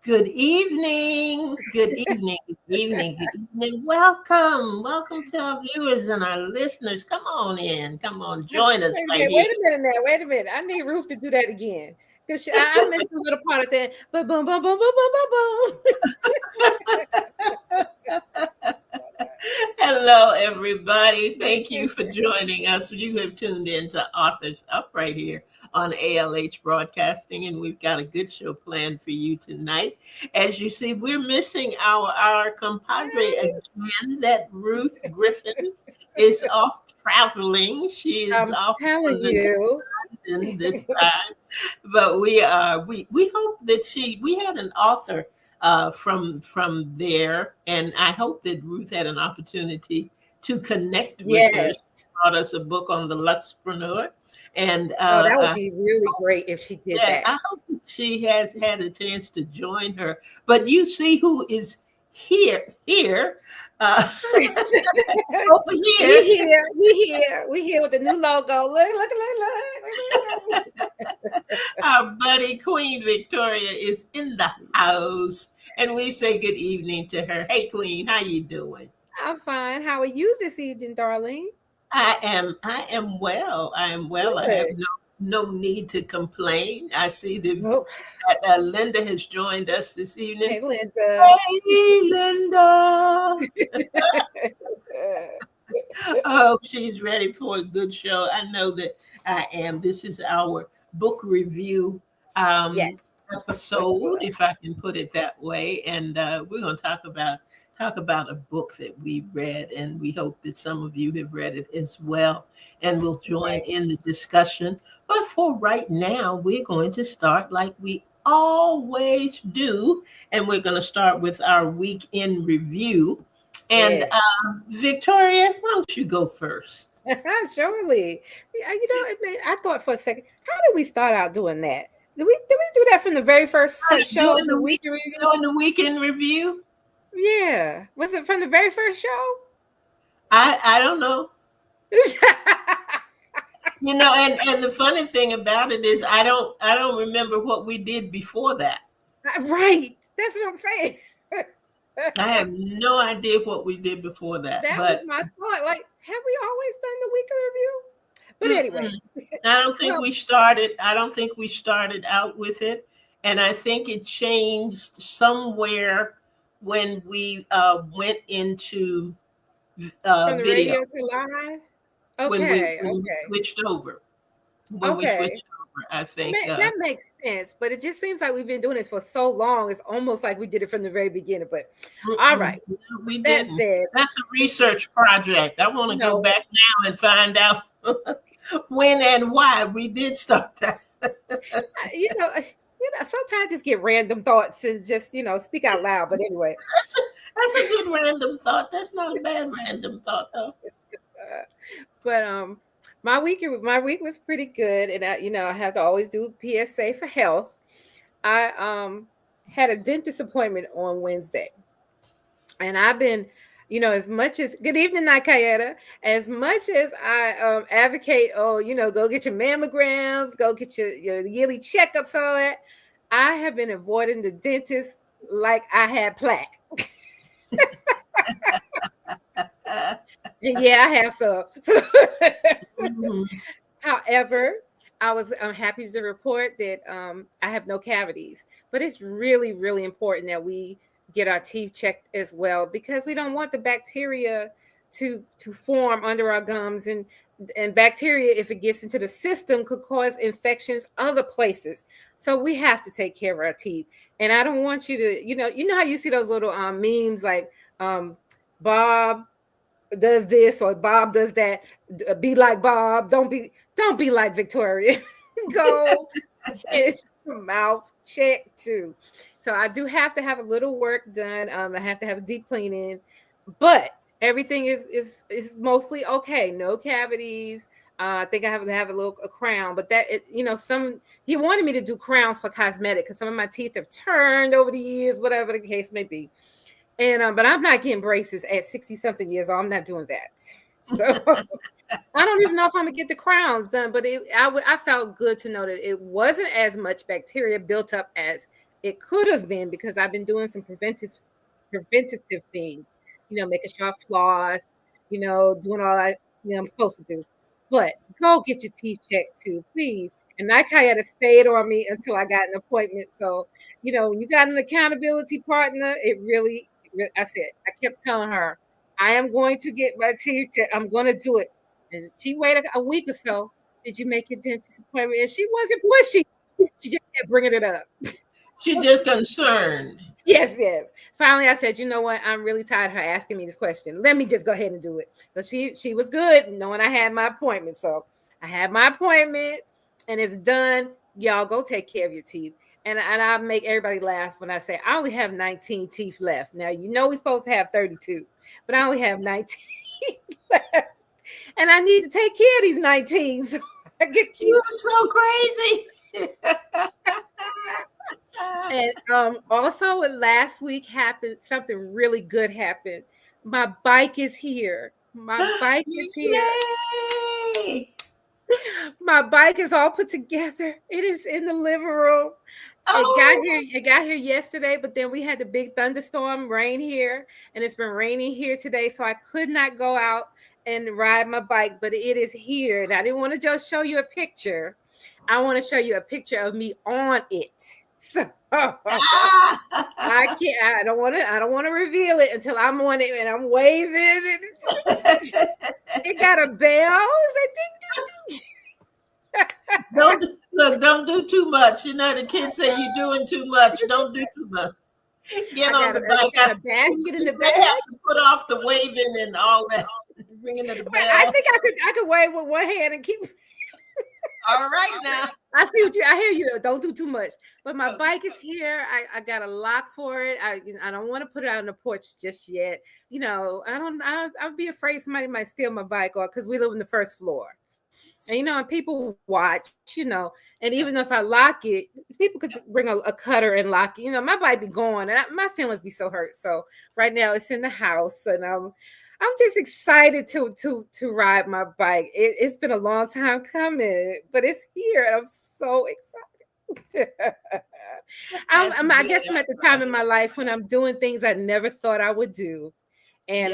Good evening. Good evening. Good evening. Good evening. Welcome to our viewers and our listeners. Come on in. Come on, join us right here. Wait a minute now. Wait a minute. I need Ruth to do that again. Because I missed a little part of that. But boom, boom, boom, boom, boom, boom, boom. Hello, everybody. Thank you for joining us. You have tuned in to Authors Up right here on ALH Broadcasting, and we've got a good show planned for you tonight. As you see, we're missing our compadre again. That Ruth Griffin is off traveling. She is off telling you this time, but we hope that we had an author from there, and I hope that Ruth had an opportunity to connect with her. She brought us a book on the Luxpreneur, and that would be really great if she did that. I hope she has had a chance to join her. But you see who is here. Over here. We here with the new logo. Look. Our buddy Queen Victoria is in the house, and we say good evening to her. Hey, Queen, how you doing? I'm fine. How are you this evening, darling? I am well. Good. I have no need to complain. I see that Linda has joined us this evening. Hey, Linda. Hey, Linda. Oh, she's ready for a good show. I know that I am. This is our book review episode, if I can put it that way. And we're going to talk about a book that we read, and we hope that some of you have read it as well, and will join in the discussion. But for right now, we're going to start like we always do, and we're going to start with our week in review. And Victoria, why don't you go first? Surely. I thought for a second, how did we start out doing that? Did we do that from the very first show in the week in review? Doing the weekend review? Yeah. Was it from the very first show? I don't know. And the funny thing about it is I don't remember what we did before that. Right. That's what I'm saying. I have no idea what we did before that. That was my thought. Like, have we always done the weekend review? But anyway. I don't think we started out with it. And I think it changed somewhere when we went into from the video. Radio to live? Okay. When we switched over. I think that makes sense, but it just seems like we've been doing this for so long. It's almost like we did it from the very beginning. But all right, that said, that's a research project. I want to go back now and find out when and why we did start that. Sometimes I just get random thoughts and just speak out loud. But anyway, that's a good random thought. That's not a bad random thought, though. But my week was pretty good, and I have to always do PSA for health. I had a dentist appointment on Wednesday, and I've been, as much as good evening, Nakayeta, as much as I advocate, go get your mammograms, go get your yearly checkups, all that. I have been avoiding the dentist like I had plaque. Yeah, I have some. However, I'm happy to report that I have no cavities. But it's really, really important that we get our teeth checked as well, because we don't want the bacteria to form under our gums, and bacteria, if it gets into the system, could cause infections other places. So we have to take care of our teeth. And I don't want you to, you know how you see those little memes like Bob does this or Bob does that. Be like Bob. Don't be like Victoria. Go get your mouth checked too. So I do have to have a little work done. I have to have a deep cleaning, but everything is mostly okay. No cavities. I think I have to have a crown, but that some he wanted me to do crowns for cosmetic because some of my teeth have turned over the years, whatever the case may be. And but I'm not getting braces at 60 something years old. I'm not doing that. So I don't even know if I'm gonna get the crowns done, but I felt good to know that it wasn't as much bacteria built up as it could have been, because I've been doing some preventative things, making sure I floss, doing all I'm supposed to do. But go get your teeth checked too, please. And Nakayetta stayed on me until I got an appointment. So, when you got an accountability partner, I kept telling her, I am going to get my teeth checked. I'm going to do it. And she waited a week or so. Did you make your dentist appointment? And she wasn't pushy. She just kept bringing it up. She's just concerned. Yes. Finally, I said, you know what? I'm really tired of her asking me this question. Let me just go ahead and do it. But she was good knowing I had my appointment. So I had my appointment and it's done. Y'all go take care of your teeth. And I make everybody laugh when I say I only have 19 teeth left. Now, we're supposed to have 32, but I only have 19 left. And I need to take care of these 19. So I get You're so crazy. And also last week happened, something really good happened. My bike is here. My bike is here. Yay! My bike is all put together. It is in the living room. It got here yesterday, but then we had the big thunderstorm rain here, and it's been raining here today, so I could not go out and ride my bike, but it is here. And I didn't want to just show you a picture. I want to show you a picture of me on it. So I can't. I don't want to reveal it until I'm on it and I'm waving. It got a bell. Don't do too much. The kids say you're doing too much. Don't do too much. Get on the bike. Got a basket in the back. Have to put off the waving and all that. Ringing of the bell. I think I could wave with one hand and keep. All right now. I hear you. Don't do too much. But my bike is here. I got a lock for it. I don't want to put it out on the porch just yet. I'd be afraid somebody might steal my bike, or because we live on the first floor. And and people watch, and even if I lock it, people could bring a cutter and lock it. My bike be gone, and my feelings be so hurt. So right now it's in the house, and I'm just excited to ride my bike. It's been a long time coming, but it's here, and I'm so excited. I guess I'm at the time in my life when I'm doing things I never thought I would do, and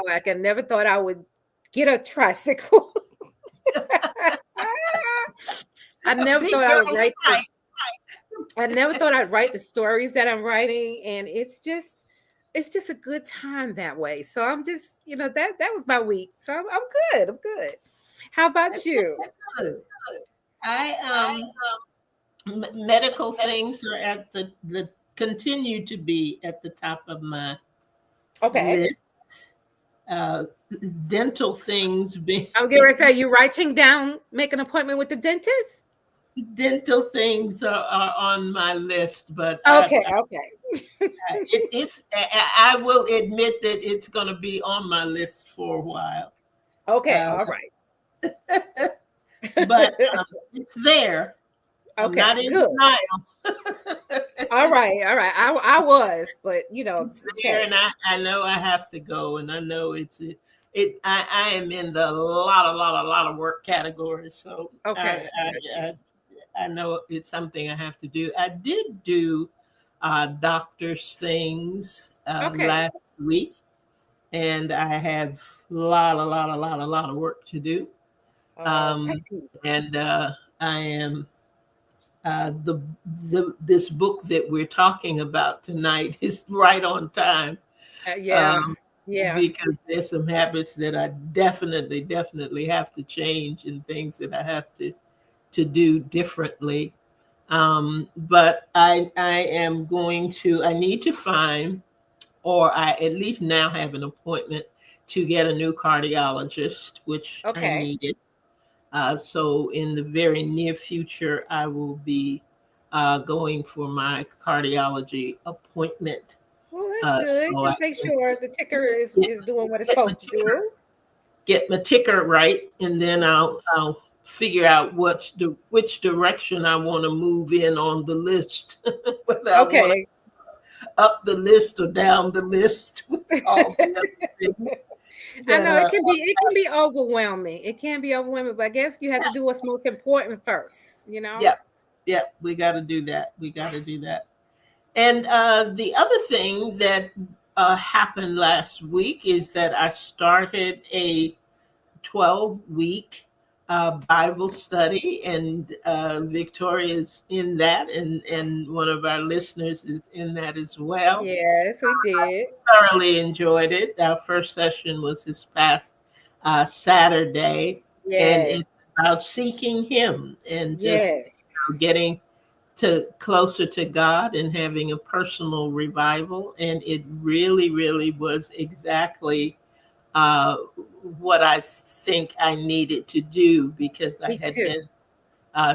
like I never thought I would get a tricycle. I never thought I'd write the stories that I'm writing, and it's just a good time that way. So I'm just, that was my week. So I'm good. I'm good. How about you? Medical things are at the continue to be at the top of my list. Dental things being. I'm getting ready to say, you writing down, make an appointment with the dentist? Dental things are on my list, but okay. I will admit that it's going to be on my list for a while. Okay, all right. But it's there. Okay, I'm not in denial. All right. I was, but it's there, and I know I have to go, and I know I am in the lot of work categories. So okay. I know it's something I have to do. I did do doctor's things last week, and I have a lot of work to do. And I am this book that we're talking about tonight is right on time, Yeah, um, yeah, because there's some habits that I definitely have to change and things that I have to do differently. But I need to find, or I at least now have an appointment to get a new cardiologist, which I okay. needed. So in the very near future, I will be going for my cardiology appointment. Well, that's good. So I Just make can sure the ticker get, is doing what it's get my supposed to ticker, do. get my ticker right, and then I'll figure out which direction I want to move in on the list, whether I want to Okay. up the list or down the list with all the other things I that know are. it can be overwhelming. It can be overwhelming, but I guess you have to do what's most important first, you know? Yeah, yeah, we got to do that. We got to do that. And the other thing that happened last week is that I started a 12-week Bible study, and Victoria's in that, and one of our listeners is in that as well. Yes, we did. Thoroughly enjoyed it. Our first session was this past Saturday, and Yes. it's about seeking Him and just Yes. getting to closer to God and having a personal revival. And it really was exactly uh, what I think I needed to do, because I Me had too. been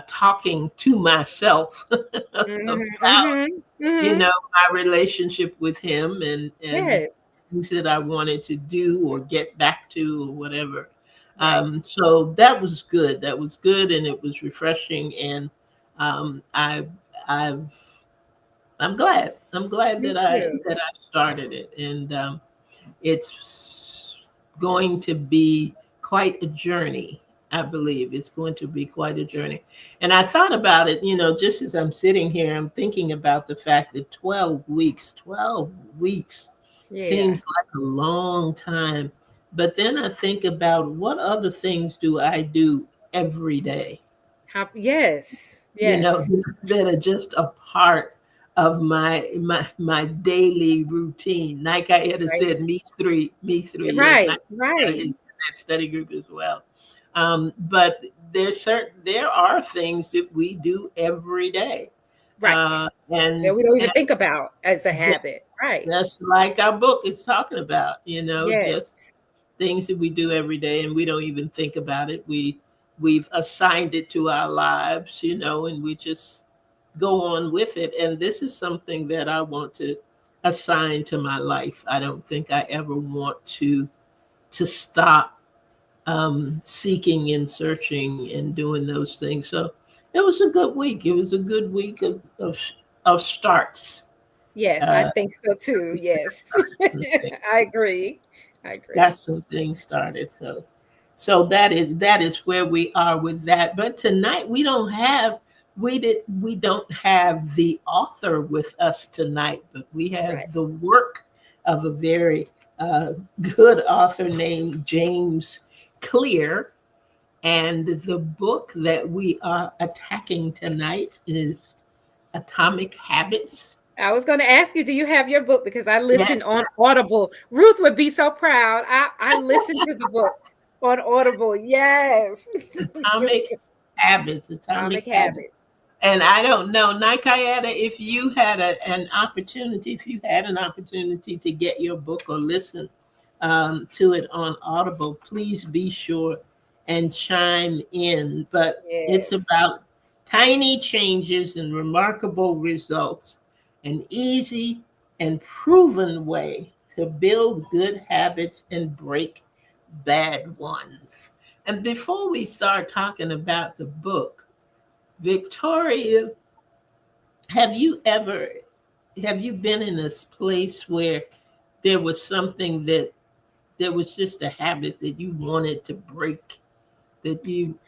talking to myself Mhm. about, Mhm. Mhm. my relationship with Him, and Yes. things that I wanted to do or get back to or whatever. Right. So that was good. That was good, and it was refreshing. And I, I've, I'm glad. I'm glad Me that I too. started it, and it's going to be quite a journey. I believe it's going to be quite a journey. And I thought about it, just as I'm sitting here, I'm thinking about the fact that 12 weeks Yeah. seems like a long time. But then I think about what other things do I do every day, Yes. Yes. that are just a part of my daily routine. Like I had Right. said, me three. Yes, Right. Nike Right. is in that study group as well. But there are things that we do every day, Right. That and we don't even think about as a just habit. Right. that's like our book is talking about. Just Yes. things that we do every day, and we don't even think about it. We've assigned it to our lives, and we just go on with it. And this is something that I want to assign to my life. I don't think I ever want to stop seeking and searching and doing those things. So it was a good week. It was a good week of starts. Yes, I Uh, think so too. Yes. I agree. I got agree. some things started. So that is where we are with that. But tonight we don't have the author with us tonight, but we Right. have the work of a very good author named James Clear. And the book that we are attacking tonight is Atomic Habits. I was going to ask you, do you have your book? Because I listened Yes, on Audible. Ruth would be so proud. I listened to the book on Audible. Yes. Really Atomic good. Habits, Atomic Atomic Habits. Habit. And I don't know, Nikayada, if you had an opportunity to get your book or listen to it on Audible, please be sure and chime in. But it's Yes. about tiny changes and remarkable results, an easy and proven way to build good habits and break bad ones. And before we start talking about the book, Victoria, have you ever have you been in this place where there was something that there was just a habit that you wanted to break, that you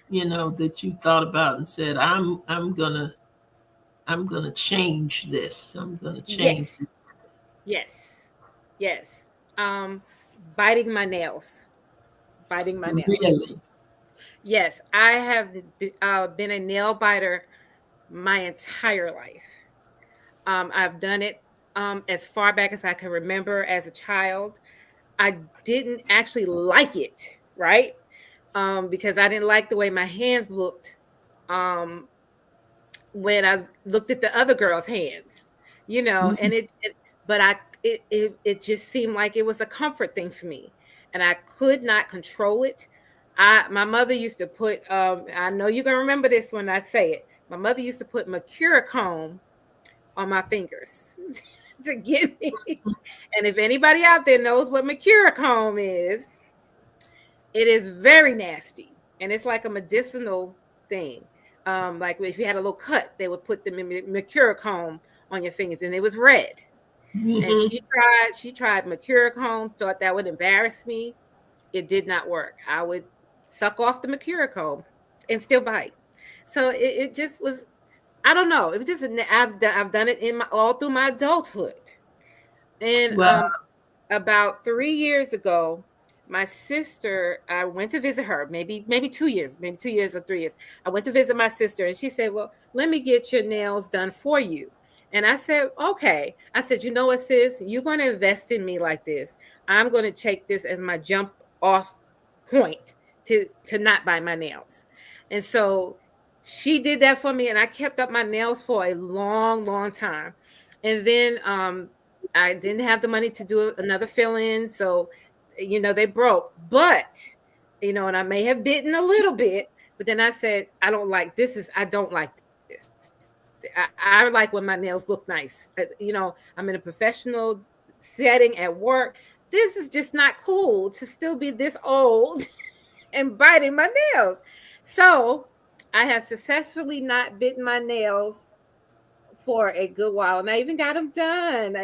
thought about and said, I'm gonna change this. I'm gonna change Yes. this. Yes. Yes. Um, biting my nails. Biting my nails. Really? Yes, I have been a nail biter my entire life. I've done it as far back as I can remember as a child. I didn't actually like it, right? Because I didn't like the way my hands looked um, when I looked at the other girl's hands, and but it just seemed like it was a comfort thing for me, and I could not control it. My mother used to put, I know you're gonna remember this when I say it. My mother used to put mercurochrome on my fingers to get me. And if anybody out there knows what mercurochrome is, it is very nasty, and it's like a medicinal thing. Like if you had a little cut, they would put the mercurochrome on your fingers, and it was red. And Mhm. she tried mercurochrome, thought that would embarrass me. It did not work. I would suck off the mercurochrome and still bite. So it just was. I don't know. It was just I've done it in all through my adulthood, and Well, about 3 years ago, my sister, I went to visit her, maybe 2 years, maybe 2 years or 3 years. I went to visit my sister, and she said, "Well, let me get your nails done for you." And I said, "Okay." I said, "You know what, sis? You're going to invest in me like this. I'm going to take this as my jump off point to not bite my nails." And so she did that for me, and I kept up my nails for a long, long time. And then I didn't have the money to do another fill-in, so they broke. But and I may have bitten a little bit, but then I said, I don't like this. I like when my nails look nice. I'm in a professional setting at work. This is just not cool to still be this old and biting my nails. So I have successfully not bitten my nails for a good while, and I even got them done.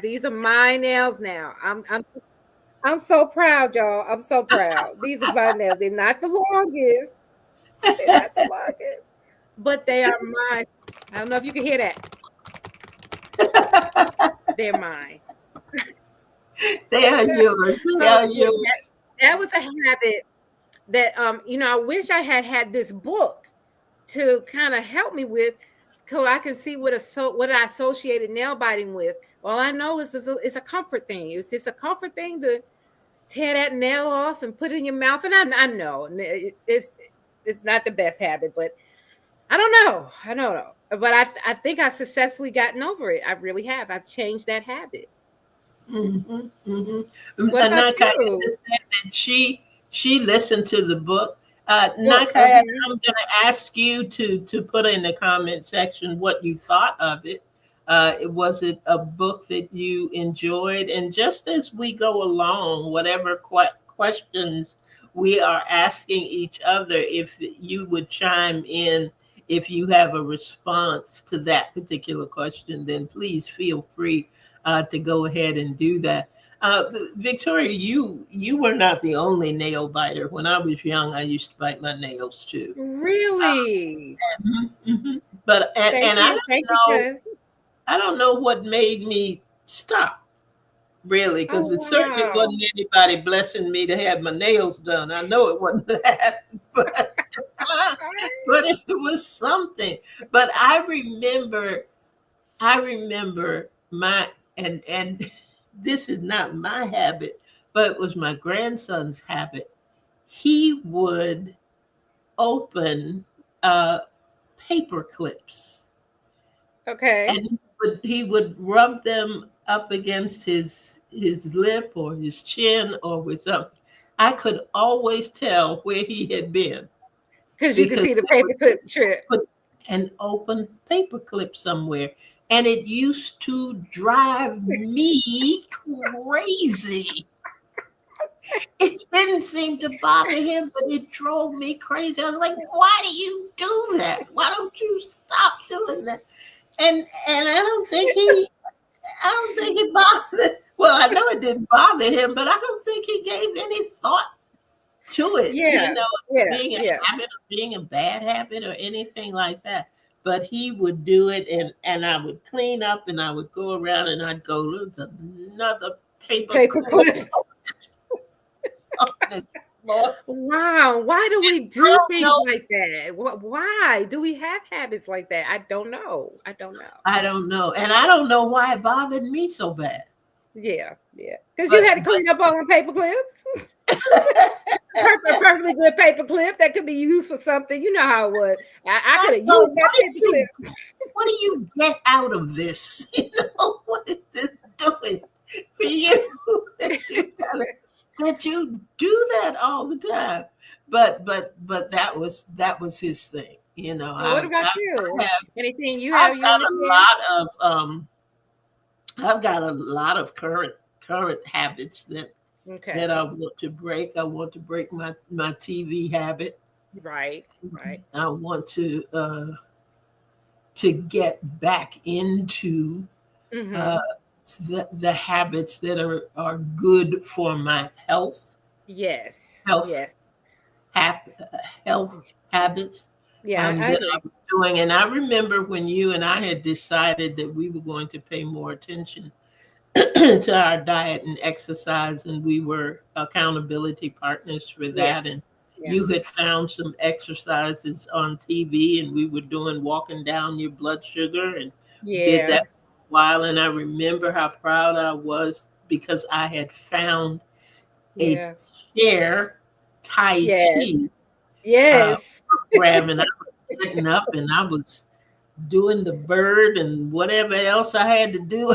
These are my nails now. I'm so proud, y'all. I'm so proud. These are my nails. They're not the longest. They're not the longest, but they are mine. I don't know if you can hear that. They're mine. they are yours. They So are yeah, yours. that was a habit that I wish I had this book to kind of help me with, so I can see what I associated nail biting with. All I know is it's a comfort thing. It's just a comfort thing to tear that nail off and put it in your mouth. And I know it's not the best habit, but I don't know. I don't know. But I think I've successfully gotten over it. I really have. I've changed that habit. Mm-hmm, mm-hmm. What about Nakaya you? said that she listened to the book. Book. Nakaya, I'm going to ask you to put in the comment section what you thought of it. Was it a book that you enjoyed? And just as we go along, whatever questions we are asking each other, if you would chime in, if you have a response to that particular question, then please feel free to go ahead and do that. Victoria, you were not the only nail biter. When I was young, I used to bite my nails too. Really? Mhm, mhm. But Thank and you. Thank you, cuz. I don't know what made me stop really, Oh because it certainly wow. wasn't anybody blessing me to have my nails done. I know it wasn't that, but but it was something. But I remember my and this is not my habit, but it was my grandson's habit. He would open uh, paper clips, Okay. and he would rub them up against his lip or his chin or with something. I could always tell where he had been Because you can because see the there was paperclip trip. put an open paperclip somewhere. And it used to drive me crazy. It didn't seem to bother him, but it drove me crazy. I was like, why do you do that? Why don't you stop doing that? And I don't think it bothered. Well, I know it didn't bother him, but I don't think he gave any thought to it, Yeah. Yeah. being a Yeah. habit or being a bad habit or anything like that. But he would do it, and I would clean up, and I would go around, and I'd go, there's another paper clip Paperclip. on this Lord. Wow. Why do we I do don't things know. like that? Why do we have habits like that? I don't know. I don't know. I don't know. And I don't know why it bothered me so bad. Yeah, yeah. Because you But had to clean up all the paper clips. A perfectly good paper clip that could be used for something. You know how it was. I I could have know, used that paper clip. what do you get out of this? What is this doing for you? That you do that all the time. But that was his thing. What about you? have Anything you I've have you got want a to share? lot of I've got a lot of current habits that Okay. I want to break. I want to break my TV habit. Right. Right. I want to get back into uh, Mm-hmm. the habits that are good for my Yes. health Yes. hap, health habits Yeah, I that I agree. was doing. And I remember when you and I had decided that we were going to pay more attention to our diet and exercise, and we were accountability partners for Yeah. that. And Yeah. you had found some exercises on TV, and we were doing walking down your blood sugar, and did Yeah. that for a while. And I remember how proud I was because I had found a Yeah. chair Tai Yes. Chi uh, Yes. program, and I was getting up and I was doing the bird and whatever else I had to do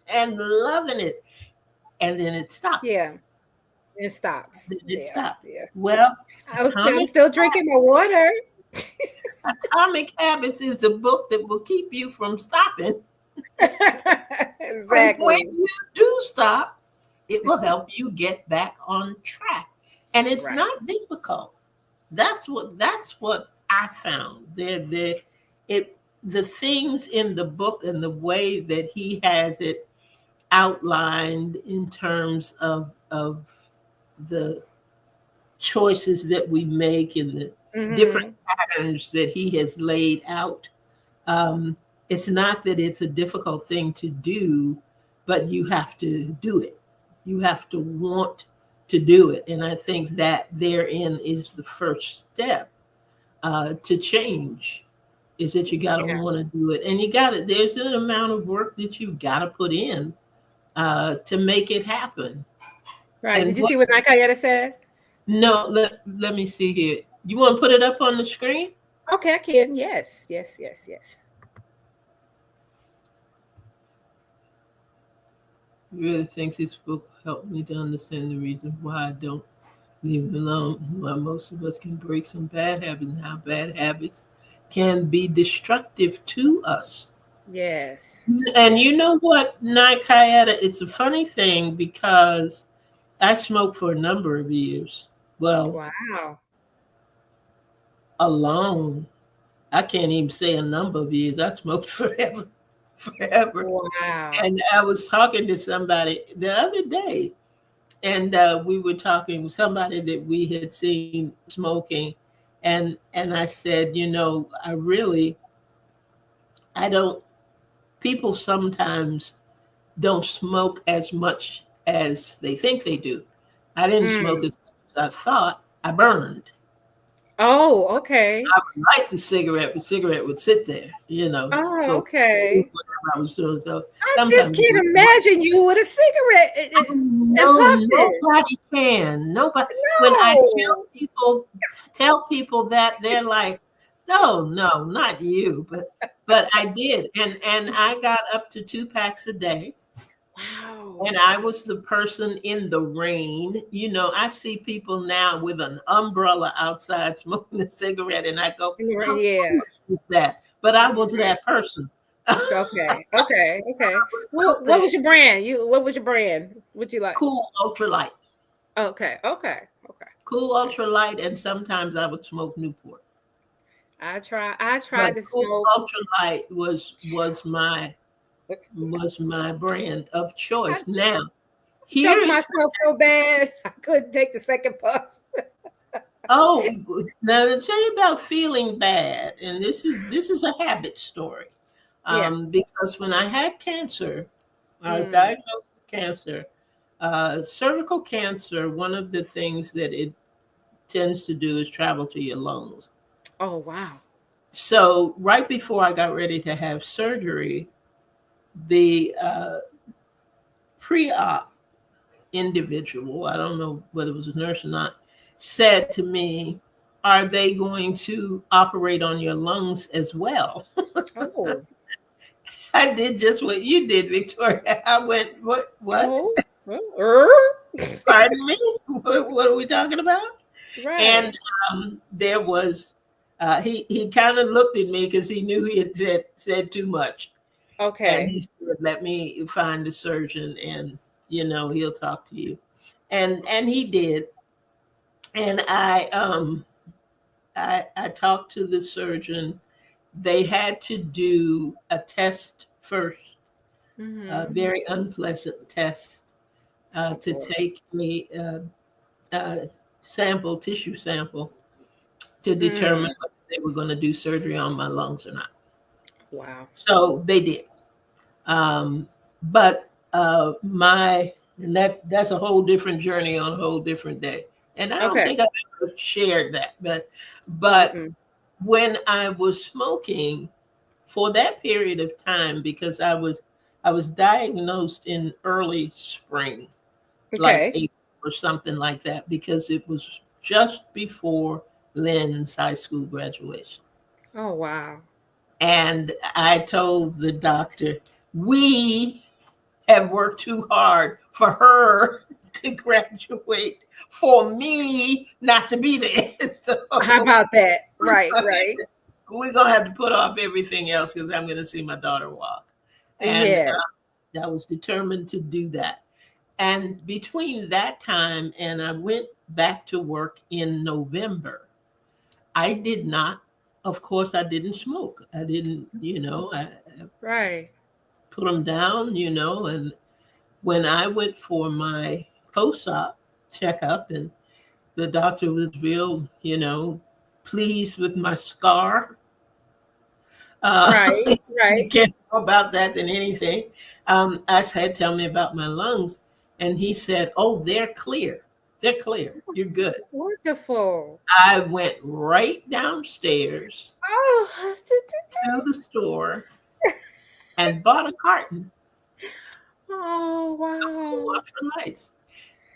and loving it. And then it stopped. Yeah. It stops. Then it Yeah. stopped. Yeah. Well, I'm Atomic still drinking my water. Atomic Habits is a book that will keep you from stopping. And when Exactly. you do stop, it will help you get back on track. And it's Right. not difficult. That's what I found. The things in the book and the way that he has it outlined in terms of the choices that we make and the different Hmm. patterns that he has laid out. Um, it's not that it's a difficult thing to do, but you have to do it. You have to want to do it. And I think that therein is the first step to change, is that you got to Yeah. want to do it. And there's an amount of work that you've got to put in to make it happen. Right. Did And you see what Nakayeta said? no, let me see here. You want to put it up on the screen? Okay, I can. Yes. Yes. Yes. Yes. Really thinks this book helped me to understand the reason why I don't leave it alone. Why most of us can break some bad habits, and how bad habits can be destructive to us. Yes. And Yes. you know what, Nikayeta, it's a funny thing because I smoked for a number of years. Well, Wow. alone, I can't even say a number of years. I smoked forever, forever. Wow. And I was talking to somebody the other day, and we were talking with somebody that we had seen smoking, and I said, I don't. People sometimes don't smoke as much as they think they do. I didn't smoke Mm. as much as I thought. I burned. Oh, okay. I would light the cigarette, but cigarette would sit there, Oh, for okay. whatever I was doing. So I just sometimes can't imagine you with a cigarette and no, puffing. nobody can. Nobody. When I No. tell people that, they're like, no, no, not you. But I did, and I got up to 2 packs a day. Wow. And I was the person in the rain. I see people now with an umbrella outside smoking a cigarette, and I go, how Yeah. foolish is that? But I was that person. Okay. Okay. Okay. Was Well, out what there. was your brand? What was your brand? What you like? Cool ultralight. Okay. Okay. Okay. Cool Okay. ultralight, and sometimes I would smoke Newport. I But tried to Cool smoke. Ultralight was my brand of I choice. Now, choked here's myself so bad I couldn't take the second puff. oh now to tell you about feeling bad, and this is a habit story. Yeah. Because when I had cancer, I was Mm. diagnosed with cancer. Cervical cancer, one of the things that it tends to do is travel to your lungs. Oh, wow. So right before I got ready to have surgery, the pre-op individual, I don't know whether it was a nurse or not, said to me, "Are they going to operate on your lungs as well?" Oh, I did just what you did, Victoria. I went, "What? What? oh, Pardon me? What are we talking about?" right. And there was, he kind of looked at me because he knew he had said too much. And Okay. he said, "Let me find a surgeon and, he'll talk to you." And he did. And I talked to the surgeon. They had to do a test first, a Mm-hmm. very unpleasant test, Oh, to boy. take a sample, tissue sample, to Mm, determine whether they were going to do surgery on my lungs or not. wow. So they did. But my and that's a whole different journey on a whole different day. And I don't Okay. think I've ever shared that, but Mm-mm. when I was smoking for that period of time, because I was diagnosed in early spring, like Okay. April or something like that, because it was just before Lynn's high school graduation. Oh, wow. And I told the doctor, we have worked too hard for her to graduate, for me not to be there. How So about that? Right, right. we're going to have to put off everything else because I'm going to see my daughter walk. And Yes. I was determined to do that. And between that time and I went back to work in November, I did not, of course, I didn't smoke. I didn't, I Right. put them down, and when I went for my post-op checkup, and the doctor was real, pleased with my scar. Right. You Right. can't know about that than anything. I said, "Tell me about my lungs," and he said, "Oh, they're clear. They're clear. You're good." Wonderful. I went right downstairs Oh, to the store and bought a carton oh, of wow. electrolytes.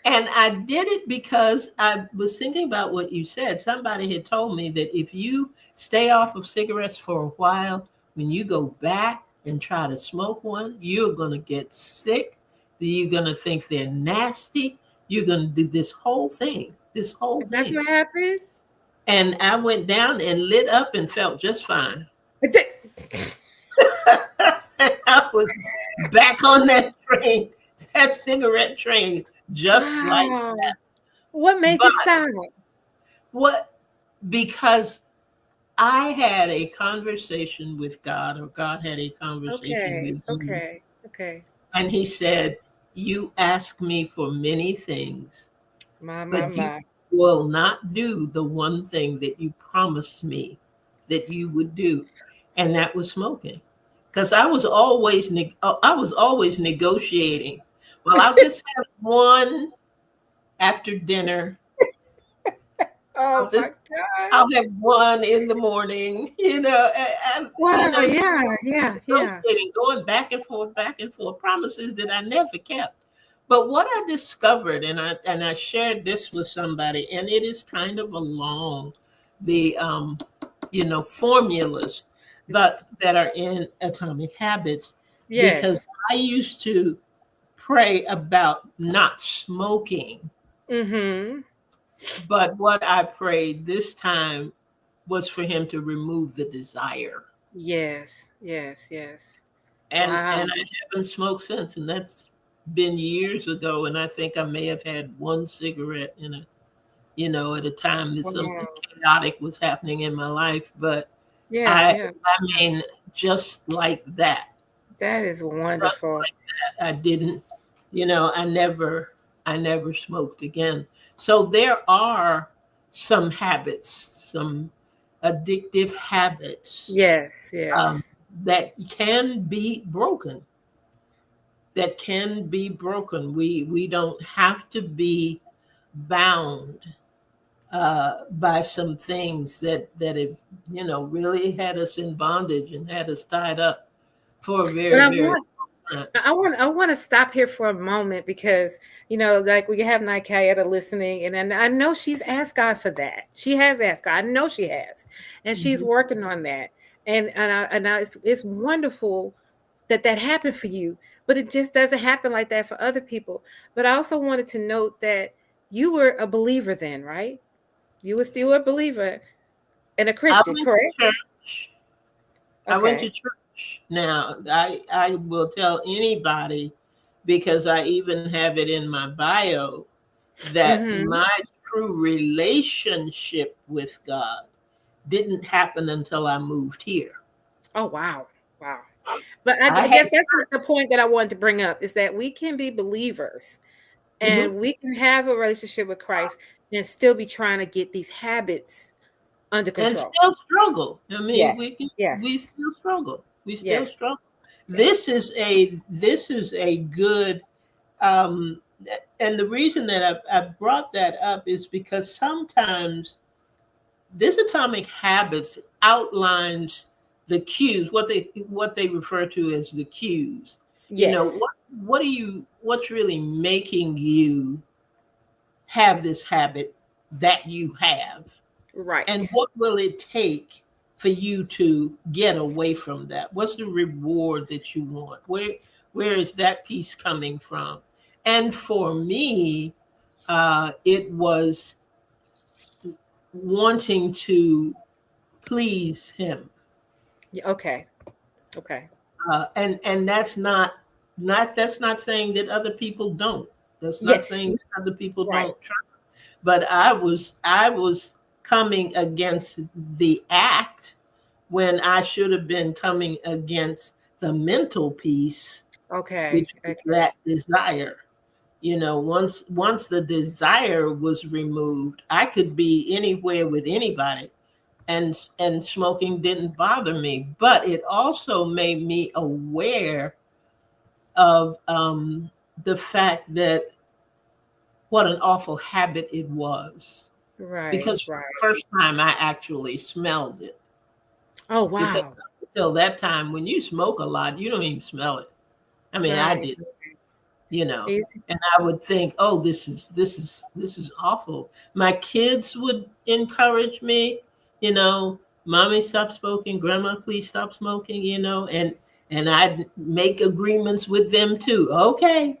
And I did it because I was thinking about what you said. Somebody had told me that if you stay off of cigarettes for a while, when you go back and try to smoke one, you're going to get sick. You're going to think they're nasty. You're going to do this whole thing, this whole That's thing. what happened? And I went down and lit up and felt just fine. I was back on that train, that cigarette train, just like Wow. that. What made you But stop? what? Because I had a conversation with God, or God had a conversation Okay. with me, Okay. Okay. and He said, "You ask me for many things, My, my, but you my. will not do the one thing that you promised me that you would do," and that was smoking. Because I was always negotiating. Well, I'll just have one after dinner. I'll Oh, my just God. I'll have one in the morning. Wow. Just Yeah. Yeah. Yeah. negotiating, going back and forth, promises that I never kept. But what I discovered, and I shared this with somebody, and it is kind of along the formulas that are in Atomic Habits, because Yes. I used to pray about not smoking, Mm-hmm. but what I prayed this time was for him to remove the desire. Yes. Yes. Yes. And Wow. I haven't smoked since, and that's been years ago. And I think I may have had one cigarette at a time that something Wow. chaotic was happening in my life. But Yeah. I Yeah. I mean, just like that, That is just wonderful. like that, I didn't, I never smoked again. So there are some habits, some addictive habits, Yes. um, Yes. that can be broken. that can be broken. We don't have to be bound by some things that have, really had us in bondage and had us tied up for a But very, very long time. I want to stop here for a moment because like we have Nikayetta listening, and I know she's asked God for that. She has asked God. I know she has, and she's Mhm. working on that. And it's wonderful that happened for you, but it just doesn't happen like that for other people. But I also wanted to note that you were a believer then, right? You were still a believer and a I Christian, went to correct? church. I went to Okay. church. Now, I will tell anybody, because I even have it in my bio, that Mm-hmm. my true relationship with God didn't happen until I moved here. Oh, wow. Wow. But I I had guess that's the point that I wanted to bring up is that we can be believers mhm, and we can have a relationship with Christ and still be trying to get these habits under and control. still struggle. I mean, Yes. we Yes. still struggle. We still Yes. struggle. Yes. This is a good um, and the reason that I brought that up is because sometimes this atomic habits outlines the cues, what they refer to as the cues. Yes. What's really making you have this habit that you have, and Right. what will it take for you to get away from that? What's the reward that you want? Where is that piece coming from? And for me, it was wanting to please him. Okay. Okay. And that's not saying that other people don't. That's not Yes. saying that other people Right. don't try. But I was coming against the act when I should have been coming against the mental piece, Okay. which was Okay. that desire. Once the desire was removed, I could be anywhere with anybody, and smoking didn't bother me. But it also made me aware of the fact that what an awful habit it was, Right. because for Right. the first time I actually smelled it. Oh, Because wow. until that time, when you smoke a lot, you don't even smell it. I mean, I Right. did, you know, It's, and I would think, oh, this is awful. My kids would encourage me, mommy, stop smoking, grandma, please stop smoking, and I'd make agreements with them too. Okay,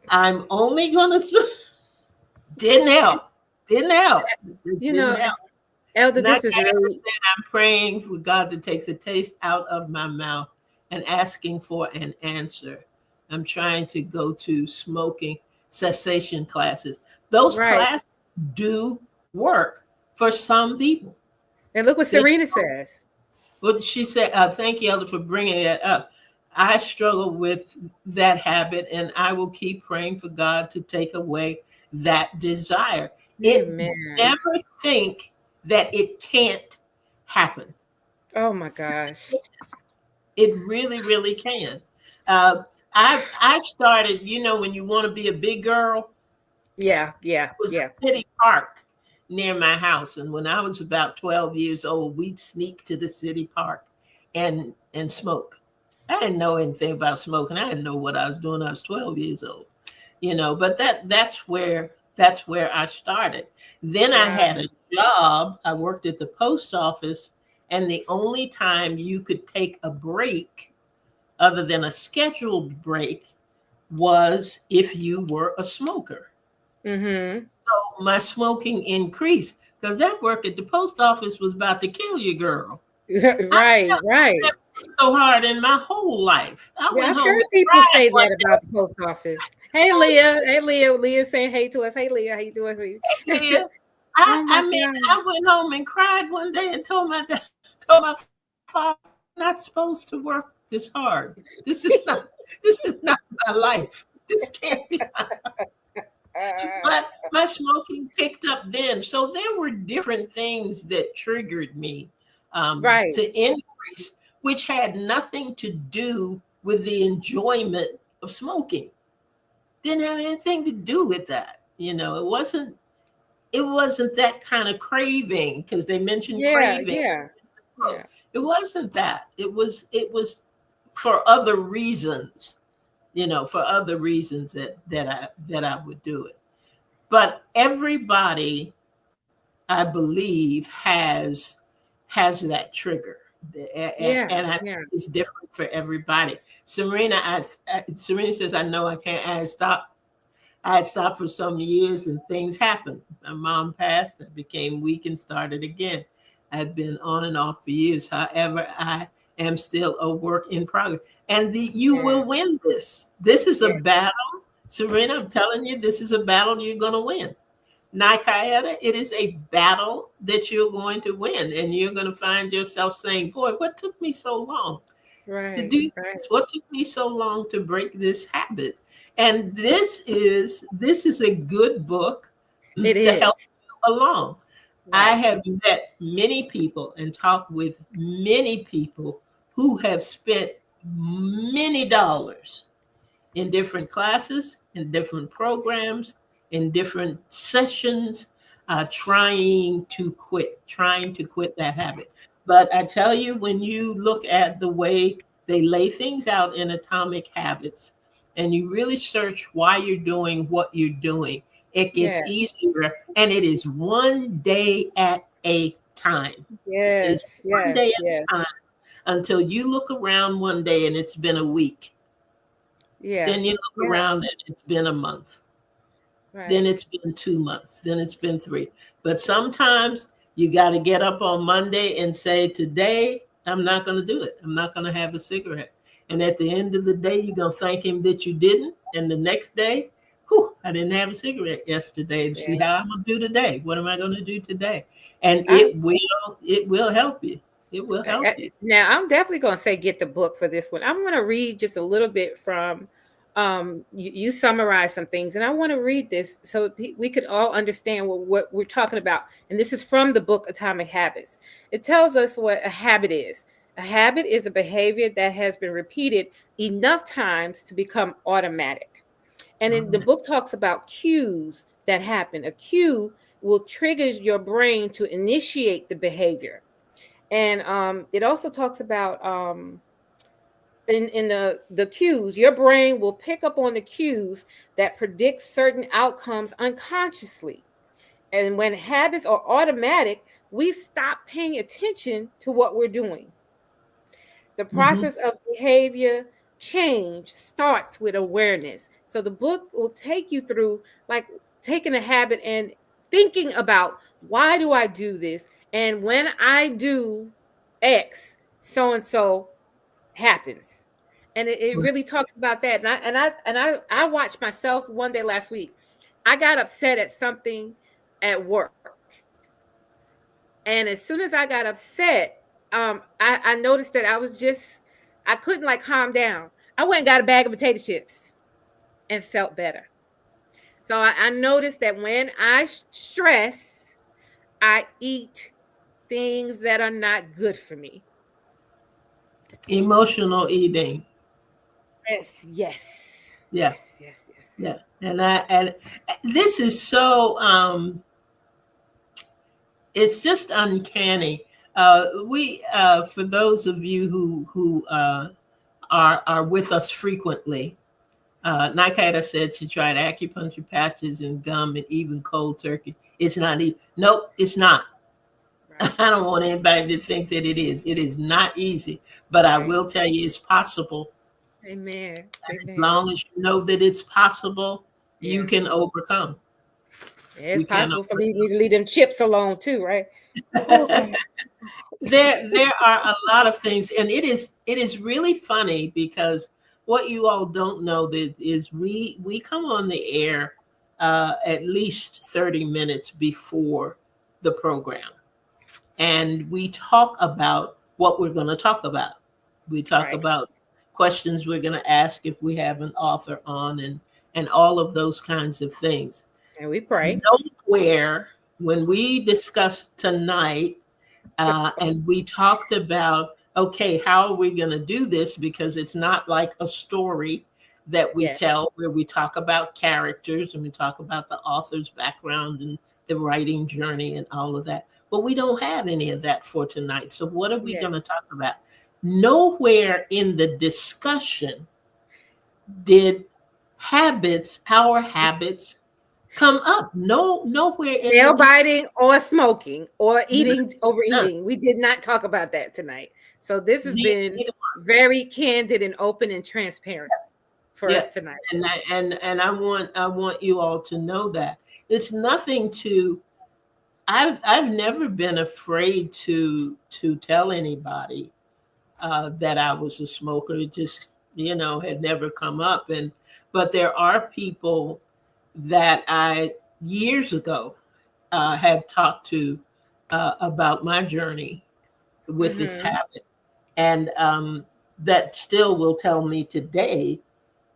I'm only gonna didn't help. Didn't help. It you didn't know, help. Elder, Not this is Guyana really said, I'm praying for God to take the taste out of my mouth and asking for an answer. I'm trying to go to smoking cessation classes. Those right. classes do work for some people. And look what They, Serena says. but she said, thank you, Elder, for bringing that up. I struggle with that habit, and I will keep praying for God to take away that desire. It Amen. never think that it can't happen. Oh my gosh. It really, really can. Uh, I started, when you want to be a big girl, Yeah, yeah, it was yeah. a city park near my house, and when I was about 12 years old, we'd sneak to the city park and smoke. I didn't know anything about smoking. I didn't know what I was doing. I was 12 years old, but that's where I started. Then I Wow. had a job. I worked at the post office, and the only time you could take a break other than a scheduled break was if you were a smoker. Mm-hmm. So my smoking increased because that work at the post office was about to kill you, girl. I Right, right. never worked so hard in my whole life. I Yeah, went I've home heard and people cried say one that about the post office. Hey Leah. Hey Leah. Leah's saying hey to us. Hey Leah, how you doing? day. Leah, I, Oh my I mean, God. I went home and cried one day and told my dad, told my father, I'm not supposed to work this hard. This is not, this is not my life. This can't be. But my smoking picked up then. So there were different things that triggered me Right. to increase, which had nothing to do with the enjoyment of smoking. Didn't have anything to do with that. It wasn't that kind of craving, because they mentioned Yeah, craving. yeah, yeah, It wasn't that. It was for other reasons, for other reasons that I would do it. But everybody, I believe, has that trigger. yeah, And I think yeah. it's different for everybody. Serena says, I know I can't. I had stopped for some years and things happened. My mom passed, I became weak and started again. I've been on and off for years. However, I am still a work in progress. And you Yeah, will win this. This is a yeah, battle. Serena, I'm telling you, this is a battle you're going to win. Nikaeta, it is a battle that you're going to win. And you're going to find yourself saying, boy, what took me so long to right, do right. this? What took me so long to break this habit? And this is a good book It to help is. you along. I Right. have met many people and talked with many people who have spent many dollars in different classes, in different programs, in different sessions, trying to quit that habit. But I tell you, when you look at the way they lay things out in Atomic Habits, and you really search why you're doing what you're doing, it gets Yeah. easier, and it is one day at a time. It is Yes, one day yes, at yes. a time until you look around one day and it's been a week. Yeah. Then you look Yeah. around and it's been a month. Then Right. it's been 2 months. Then it's been three. But sometimes you got to get up on Monday and say, today, I'm not going to do it. I'm not going to have a cigarette. And at the end of the day, you're going to thank him that you didn't. And the next day, whew, I didn't have a cigarette yesterday. See Yeah. how I'm going to do today. What am I going to do today? And I'm it will help you. It will help you. now I'm definitely going to say get the book for this one. I'm going to read just a little bit from you summarize some things, and I want to read this so we could all understand what we're talking about. And this is from the book Atomic Habits. It tells us what a habit is. A habit is a behavior that has been repeated enough times to become automatic. And then the book talks about cues that happen. A cue will trigger your brain to initiate the behavior. And it also talks about in the cues, your brain will pick up on the cues that predict certain outcomes unconsciously. And when habits are automatic, we stop paying attention to what we're doing. The Mhm. process of behavior change starts with awareness. So the book will take you through like taking a habit and thinking about, why do I do this? And when I do X, so and so happens. And it really talks about that. And I watched myself one day last week. I got upset at something at work. And as soon as I got upset, I noticed that I couldn't like calm down. I went and got a bag of potato chips and felt better. So I noticed that when I stress, I eat things that are not good for me. Emotional eating. Yes, yes, Yeah. yes, yes, yes, yes. Yeah. And this is so it's just uncanny. We For those of you who are with us frequently, Nikita said she tried acupuncture patches and gum and even cold turkey. It's not easy. Nope, it's not. Right, I don't want anybody to think that it is. It is not easy, but I right. will tell you it's possible. Amen. And as Amen. long as you know that it's possible, you Yeah. can overcome. It's You can possible for me to leave them chips alone too, right? Oh overcome. God. There are a lot of things, and it is really funny because what you all don't know that is we come on the air at least 30 minutes before the program, and we talk about what we're going to talk about. We talk Right. about questions we're going to ask if we have an author on, and all of those kinds of things. And we pray. Nowhere when we discussed tonight, and we talked about, okay, how are we going to do this? Because it's not like a story. that we Yeah. tell, where we talk about characters and we talk about the author's background and the writing journey and all of that. But we don't have any of that for tonight. So what are we Yeah. going to talk about? Nowhere in the discussion did our habits come up. No, nowhere in the Nail discussion. biting or smoking or eating, overeating. We did not talk about that tonight. So this has been very candid and open and transparent for us tonight. And I want you all to know that it's nothing to. I've never been afraid to tell anybody that I was a smoker. It just had never come up. But there are people that I years ago have talked to about my journey with this Mhm. habit, and that still will tell me today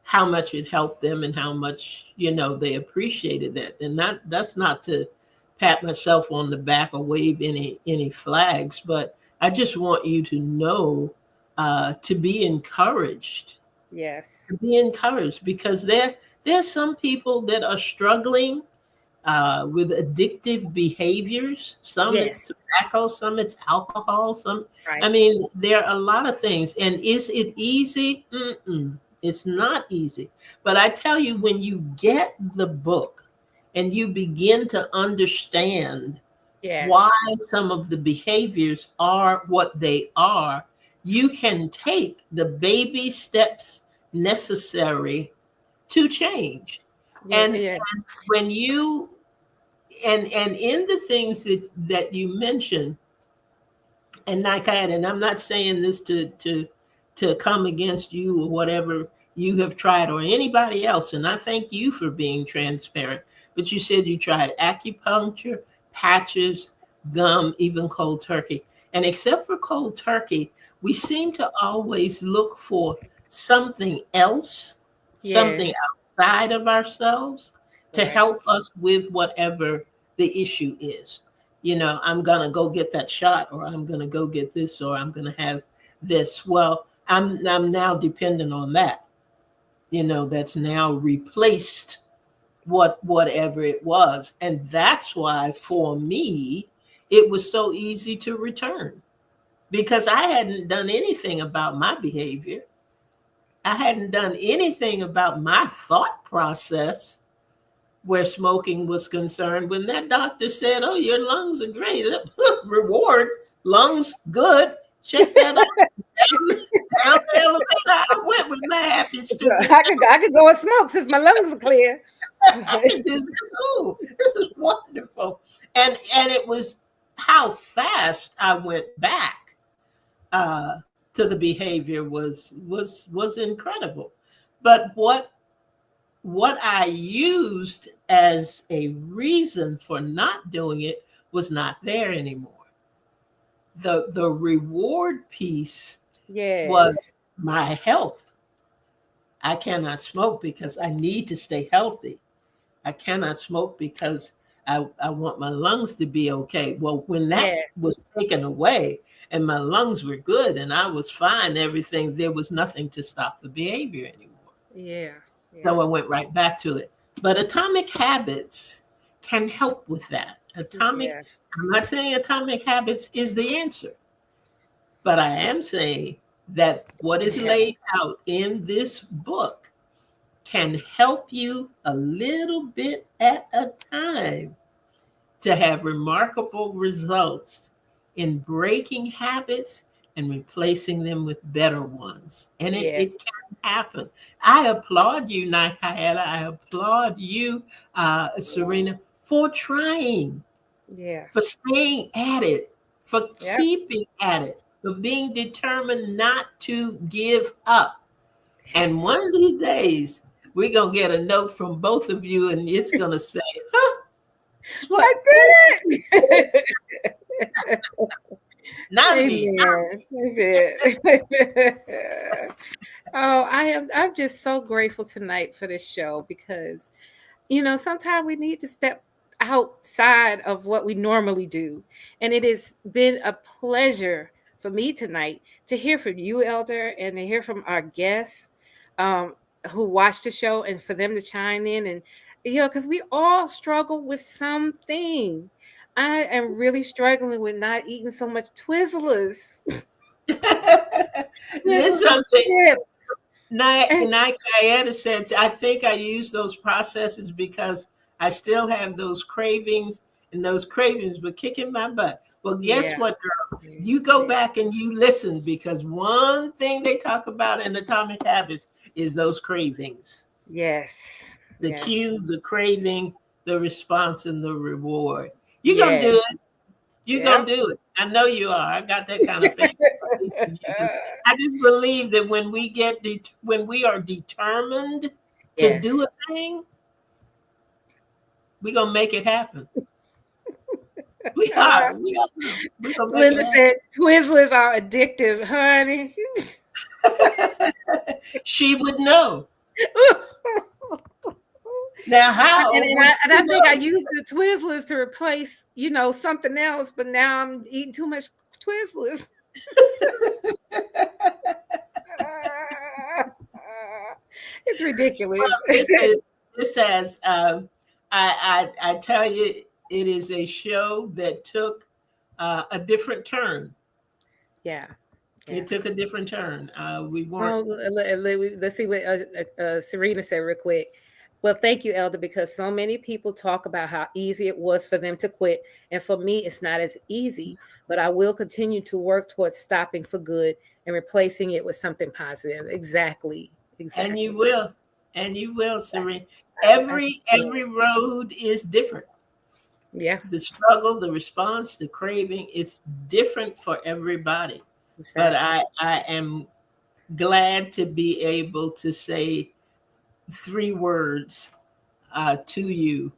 how much it helped them and how much they appreciated that. And that's not to pat myself on the back or wave any flags, but I just want you to know, to be encouraged, Yes. because there's some people that are struggling with addictive behaviors. Some it's Yes. tobacco, some it's alcohol, I Right. mean, there are a lot of things. And is it easy? Mm-mm. It's not easy. But I tell you, when you get the book and you begin to understand why Yes. some of the behaviors are what they are, you can take the baby steps necessary to change. Yeah. And Yeah. when you and in the things that you mentioned, and like and I'm not saying this to come against you or whatever you have tried or anybody else, and I thank you for being transparent. But you said you tried acupuncture, patches, gum, even cold turkey. And except for cold turkey, we seem to always look for something else, something Yes. outside of ourselves to Right. help us with whatever the issue is. I'm going to go get that shot, or I'm going to go get this, or I'm going to have this. Well, I'm now dependent on that. That's now replaced whatever it was. And that's why for me it was so easy to return, because I hadn't done anything about my behavior. I hadn't done anything about my thought process where smoking was concerned. When that doctor said, "Oh, your lungs are great," reward, lungs good, check that off. Down the elevator I went with my happy, So stupid I could go and smoke since my lungs are clear. I can do this. Oh, this is wonderful. And it was how fast I went back uh, to the behavior was incredible. But what I used as a reason for not doing it was not there anymore. The reward piece Yes. was my health. I cannot smoke because I need to stay healthy. I cannot smoke because I want my lungs to be okay. Well, when that Yes. was taken away and my lungs were good and I was fine, everything, there was nothing to stop the behavior anymore. Yeah. So Yeah. I went right back to it. But Atomic Habits can help with that. Yes. I'm not saying Atomic Habits is the answer, but I am saying that what is Yeah. laid out in this book can help you a little bit at a time to have remarkable results in breaking habits and replacing them with better ones. And it Yes. can happen. I applaud you, Nikayeta. I applaud you, Serena, for trying, Yeah. for staying at it, for Yep. keeping at it, for being determined not to give up. And Yes. one of these days, we're going to get a note from both of you, and it's going to say, huh, what? I did it. Not me. Amen. Amen. Oh, I'm just so grateful tonight for this show because sometimes we need to step outside of what we normally do. And it has been a pleasure for me tonight to hear from you, Elder, and to hear from our guests. Um, who watch the show and for them to chime in, and because we all struggle with something. I am really struggling with not eating so much Twizzlers. This Twizzlers and something. chips. Nike said, I think I use those processes because I still have those cravings, and those cravings were kicking my butt. Well, guess Yeah. what, girl? You go back and you listen, because one thing they talk about in Atomic Habits is those cravings. Yes. The Yes. cue, the craving, the response, and the reward. You're Yes. going to do it. You're going to do it. I know you are. I got that kind of faith. I just believe that when we are determined to do a thing, we're going to make it happen. We are. Linda said Twizzlers are addictive, honey. She would know. Now, how? And I think I used the Twizzlers to replace, something else, but now I'm eating too much Twizzlers. It's ridiculous. Well, this says, I tell you, it is a show that took a different turn. Yeah. It took a different turn. We weren't. Let's see what Serena said real quick. Well, thank you, Elder, because so many people talk about how easy it was for them to quit. And for me, it's not as easy, but I will continue to work towards stopping for good and replacing it with something positive. Exactly. And you will, Serena. Every road is different. Yeah. The struggle, the response, the craving, it's different for everybody. Exactly. But I am glad to be able to say 3 words to you,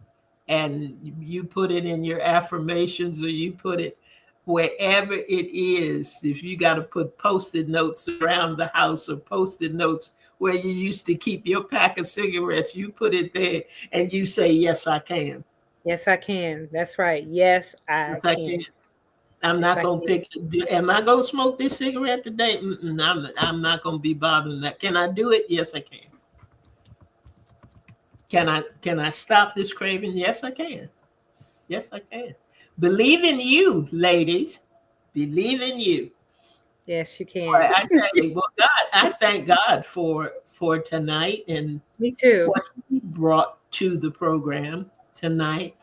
and you put it in your affirmations, or you put it wherever it is. If you got to put Post-it notes around the house, or Post-it notes where you used to keep your pack of cigarettes, you put it there and you say, yes, I can. Yes, I can. That's right. Yes, I can. I'm not going to pick. Am I going to smoke this cigarette today? I'm not going to be bothering that. Can I do it? Yes, I can. Can I stop this craving? Yes, I can. Yes, I can. Believe in you, ladies. Believe in you. Yes, you can. I tell you, well, God, I thank God for tonight, and me too. What He brought to the program tonight.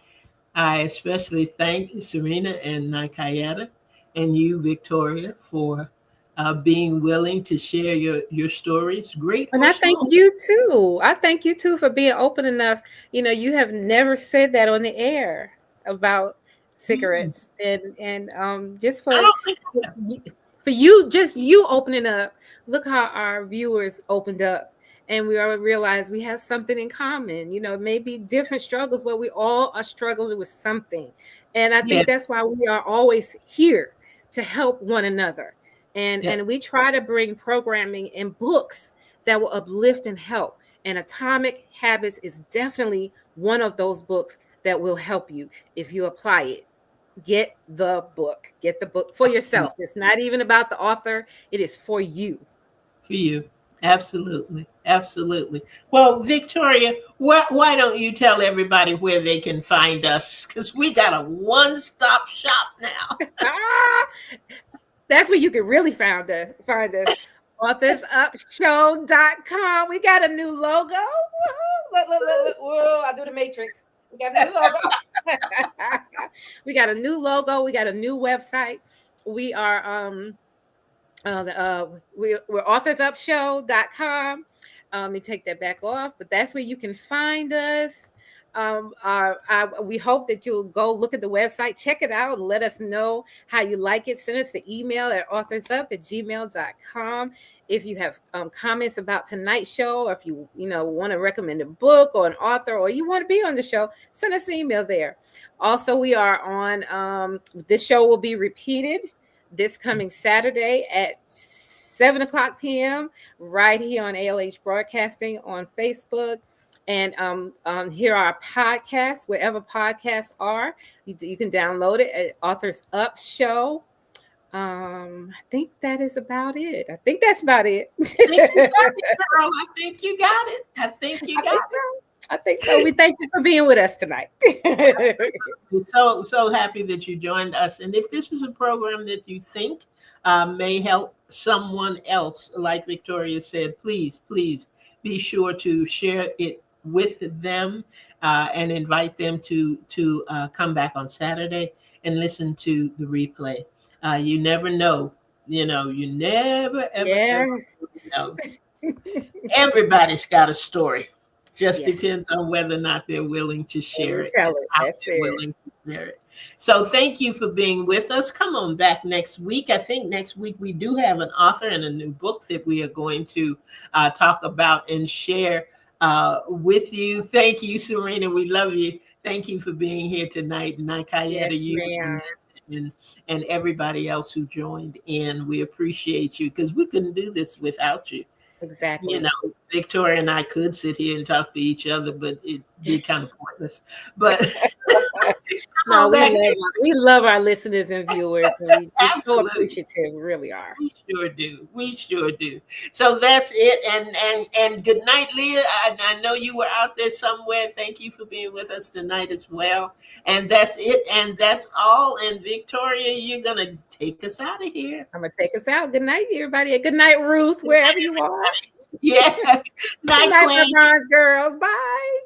I especially thank Serena and Nikayetta, and you, Victoria, for being willing to share your stories. Great. And I thank you too. I thank you too for being open enough. You have never said that on the air about cigarettes, and just for you, just you opening up. Look how our viewers opened up, and we all realized we have something in common. Maybe different struggles, but we all are struggling with something. And I think that's why we are always here to help one another. And we try to bring programming and books that will uplift and help. And Atomic Habits is definitely one of those books that will help you if you apply it. Get the book. Get the book for yourself. It's not even about the author. It is for you. For you. Absolutely. Absolutely. Well, Victoria, why don't you tell everybody where they can find us? Because we got a one-stop shop now. That's where you can really find us. AuthorsUpShow.com. We got a new logo. Look. Whoa, I do the Matrix. We got a new logo. We got a new logo. We got a new website. We are we're AuthorsUpShow.com. Let me take that back off, but that's where you can find us. We hope that you'll go look at the website, check it out, and let us know how you like it. Send us an email at authorsup@gmail.com. If you have comments about tonight's show, or if you want to recommend a book or an author, or you want to be on the show, send us an email there. Also, we are on this show will be repeated this coming Saturday at 7:00 p.m. right here on ALH Broadcasting on Facebook. And here are our podcasts, wherever podcasts are. You can download it at Authors Up Show. I think that is about it. I think that's about it. I think you got it, girl. I think you got it. I think you I got think it. so. I think so. We thank you for being with us tonight. We're so happy that you joined us. And if this is a program that you think may help someone else, like Victoria said, please, please be sure to share it with them and invite them to come back on Saturday and listen to the replay. You never know. You never, ever Yes. know. Everybody's got a story. Just Yes. depends on whether or not they're willing to share it Tell and it. how That's they're it. willing to share it. So thank you for being with us. Come on back next week. I think next week we do have an author and a new book that we are going to talk about and share with you. Thank you, Serena. We love you. Thank you for being here tonight. And Nakayeta, Yes, you ma'am. and everybody else who joined in. We appreciate you because we couldn't do this without you. Exactly. Victoria and I could sit here and talk to each other, but it'd be kind of pointless. But No, back we love our listeners and viewers, and we're so absolutely. appreciative. We really are. We sure do. We sure do. So that's it. And good night, Leah. I know you were out there somewhere. Thank you for being with us tonight as well. And that's it. And that's all. And Victoria, you're gonna take us out of here. I'm gonna take us out. Good night, everybody. Good night, Ruth, wherever you are. Yeah. Good night, Vermont girls. Bye.